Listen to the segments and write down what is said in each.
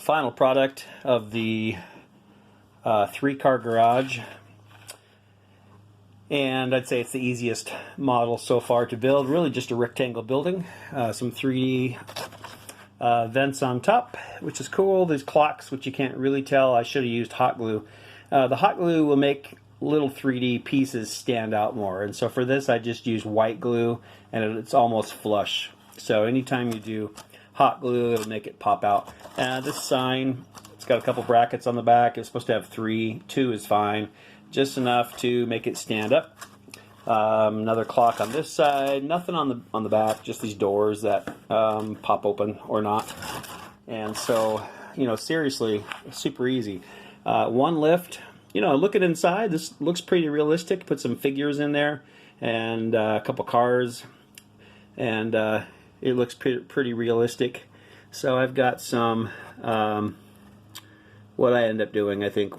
final product of the 3-car garage, and I'd say it's the easiest model so far to build. Really just a rectangle building, some 3D vents on top, which is cool. There's clocks, which you can't really tell. I should have used hot glue. The hot glue will make little 3D pieces stand out more, and so for this I just use white glue, and it's almost flush. So anytime you do hot glue, it'll make it pop out. This sign, it's got a couple brackets on the back. It's supposed to have 3. 2 is fine, just enough to make it stand up. Another clock on this side. Nothing on the back, just these doors that pop open or not. And so, you know, seriously, super easy. One lift. You know, looking inside, this looks pretty realistic. Put some figures in there and a couple cars, and it looks pretty realistic. So I've got some, what I end up doing, I think,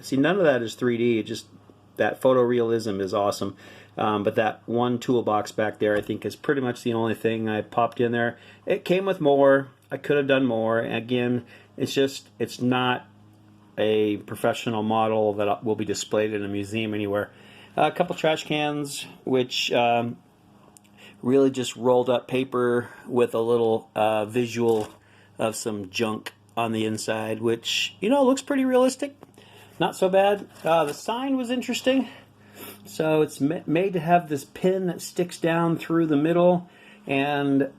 see, none of that is 3D, just that photorealism is awesome. But that one toolbox back there, I think, is pretty much the only thing I popped in there. It came with more. I could have done more. Again, it's not a professional model that will be displayed in a museum anywhere. A couple trash cans, which really just rolled up paper with a little visual of some junk on the inside, which, you know, looks pretty realistic. Not so bad. The sign was interesting. So it's made to have this pin that sticks down through the middle, and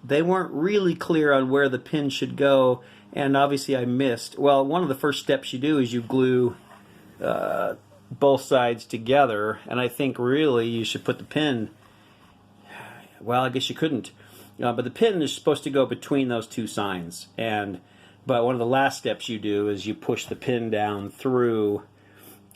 they weren't really clear on where the pin should go, and obviously I missed. Well, one of the first steps you do is you glue both sides together, and I think really you should put the pin, well, I guess you couldn't, but the pin is supposed to go between those two signs, but one of the last steps you do is you push the pin down through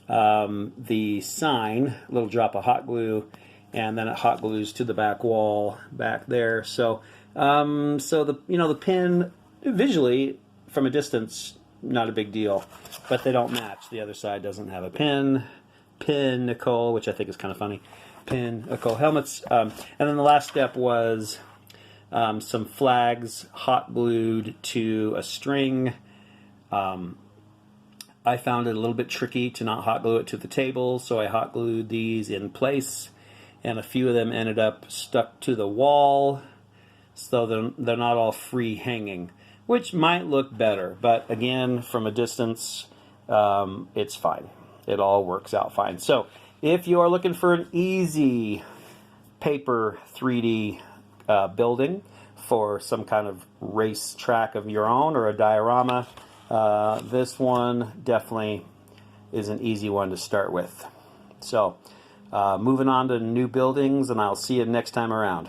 the sign, a little drop of hot glue, and then it hot glues to the back wall back there. So the pin visually from a distance, not a big deal, but they don't match. The other side doesn't have a pinnacle, which I think is kind of funny. Pinnacle helmets, and then the last step was some flags hot glued to a string. I found it a little bit tricky to not hot glue it to the table, so I hot glued these in place, and a few of them ended up stuck to the wall, so they're not all free hanging, which might look better, but again, from a distance, it's fine. It all works out fine. So if you are looking for an easy paper 3D building for some kind of race track of your own or a diorama, this one definitely is an easy one to start with. So moving on to new buildings, and I'll see you next time around.